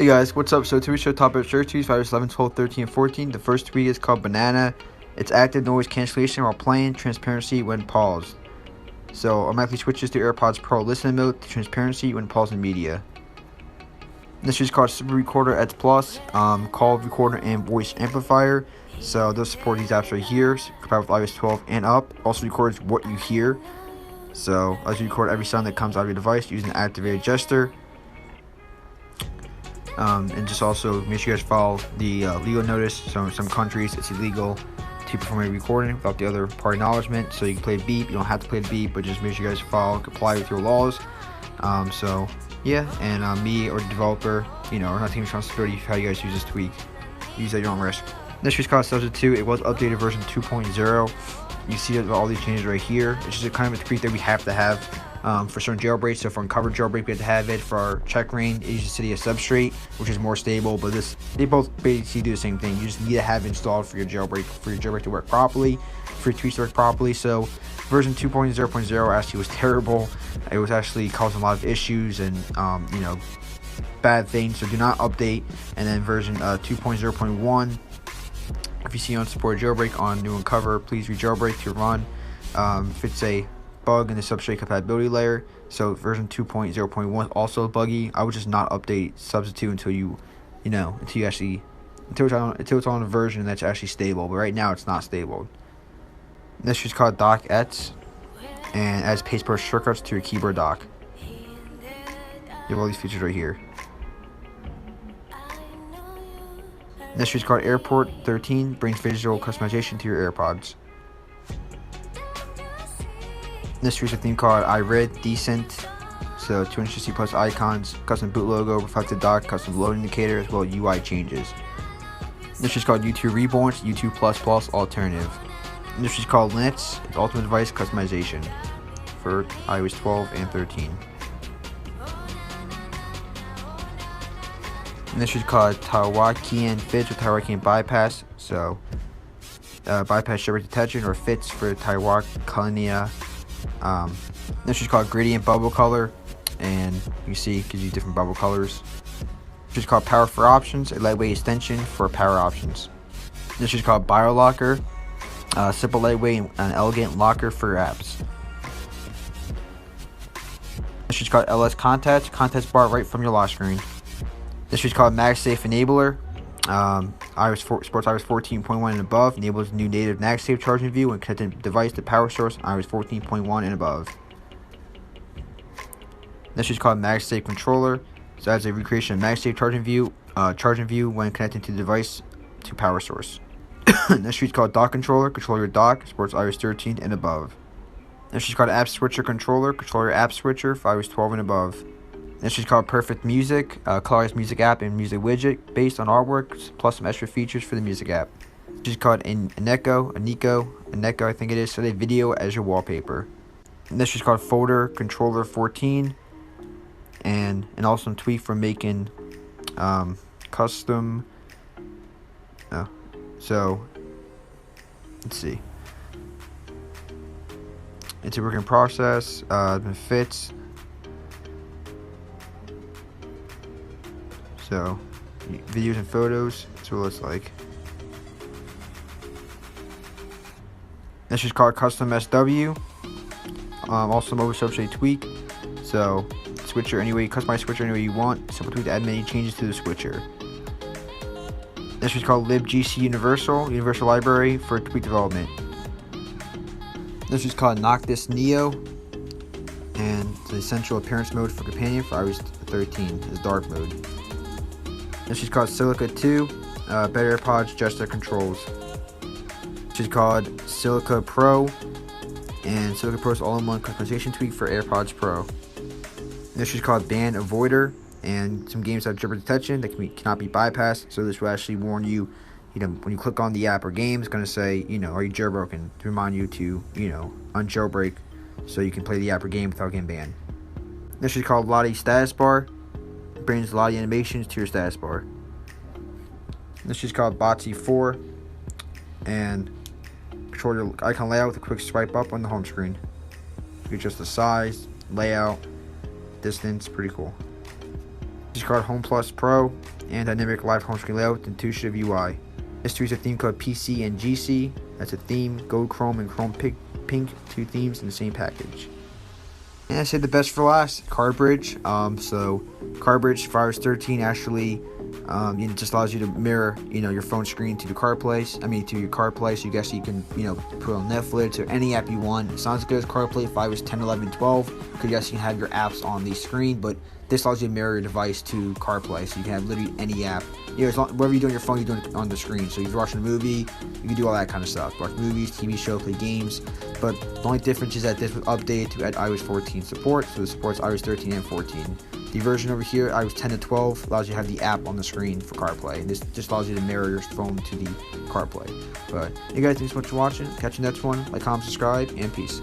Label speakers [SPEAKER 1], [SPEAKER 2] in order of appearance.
[SPEAKER 1] Hey guys, what's up? So today we show top of shirt trees, iOS 11, 12, 13, and 14. The first tweak is called Banana. It's active noise cancellation while playing, transparency when paused. So automatically switches to AirPods Pro listening mode to transparency when pausing media. This is called Super Recorder X Plus, call recorder and voice amplifier. So those support these apps right here, compatible with iOS 12 and up. Also records what you hear. So as you record every sound that comes out of your device using an activated gesture. And just also make sure you guys follow the legal notice. So in some countries it's illegal to perform a recording without the other party acknowledgement. So you can play the beep, you don't have to play the beep, but just make sure you guys comply with your laws. So yeah, and me or the developer, or not taking responsibility for how you guys use this tweak. Use at your own risk. This is called Subject 2. It was updated version 2.0. You see all these changes right here. It's just a kind of a tweak that we have to have for certain jailbreaks. So for Unc0ver jailbreak, we have to have it. For our Checkra1n, it uses City of Substrate, which is more stable. But they both basically do the same thing. You just need to have it installed for your jailbreak to work properly, for your tweaks to work properly. So version 2.0.0 actually was terrible. It was actually causing a lot of issues and bad things. So do not update. And then version 2.0.1. If you see unsupported jailbreak on new Unc0ver, please re-jailbreak to run. If it's a bug in the substrate compatibility layer, so version 2.0.1 also buggy, I would just not update Substitute until it's on a version that's actually stable. But right now it's not stable. This is called DockX, and adds paste brush shortcuts to your keyboard dock. You have all these features right here. This is called Airport 13, brings visual customization to your AirPods. This is a theme called iRead Decent, so 260 plus icons, custom boot logo, reflective dock, custom load indicator, as well as UI changes. This is called YouTube Reborn, YouTube Plus alternative. And this is called Linux, ultimate device customization for iOS 12 and 13. And this is called Checkra1n Fits with Checkra1n Bypass. So bypass jailbreak detection or fits for Checkra1n. This is called Gradient Bubble Color, and you see it gives you different bubble colors. This is called Power for Options, a lightweight extension for power options. This is called BioLocker, simple, lightweight, and elegant locker for apps. This is called LS Contest bar right from your lock screen. This is called MagSafe Enabler. Supports iOS 14.1 and above. Enables new native MagSafe charging view when connecting device to power source on iOS 14.1 and above. This is called MagSafe Controller. So adds a recreation of MagSafe charging view when connecting to the device to power source. This is called Dock Controller. Control your dock. Supports iOS 13 and above. This is called App Switcher Controller. Control your app switcher for iOS 12 and above. This is called Perfect Music, colorized music app and music widget based on artwork, plus some extra features for the music app. This is called Aneko, I think it is, so they video as your wallpaper. And this is called Folder Controller 14, and an awesome tweak for making custom. So let's see. It's a work in process. It fits. So, videos and photos, that's what it looks like. This is called Custom SW. Also mobile substrate tweak. So, switcher anyway, customize switcher any way you want. Simple tweak to add many changes to the switcher. This is called libgc Universal Library for tweak development. This is called Noctis Neo, and the essential appearance mode for companion for iOS 13 is dark mode. This is called Silica 2, better AirPods gesture controls. This is called Silica Pro, and Silica Pro's all-in-one customization tweak for AirPods Pro. This is called Ban Avoider, and some games have jailbreak detection that cannot be bypassed. So this will actually warn you, when you click on the app or game, it's going to say, are you jailbroken, to remind you to, unjailbreak, so you can play the app or game without getting banned. This is called Lottie Status Bar. Brings a lot of animations to your status bar. This is called Botsy 4, and control your icon layout with a quick swipe up on the home screen. You adjust the size, layout, distance, pretty cool. This card Home Plus Pro and dynamic live home screen layout with intuitive UI. Mystery is a theme called PC and GC. That's a theme. Gold Chrome and Chrome Pink, 2 themes in the same package. And I said the best for last, Card Bridge. So Card Bridge for iOS 13 actually it just allows you to mirror, your phone screen to the CarPlay. To your CarPlay, so you guess you can, put on Netflix or any app you want. It's not as good as CarPlay if iOS 10, 11, 12, because yes, you can have your apps on the screen, but this allows you to mirror your device to CarPlay, so you can have literally any app. Whatever you do on your phone, you're doing it on the screen. So if you're watching a movie, you can do all that kind of stuff. Watch movies, TV show, play games. But the only difference is that this was updated to add iOS 14 support, so it supports iOS 13 and 14. The version over here, iOS 10 to 12, allows you to have the app on the screen for CarPlay. And this just allows you to mirror your phone to the CarPlay. But, hey guys, thanks so much for watching. Catch you next one. Like, comment, subscribe, and peace.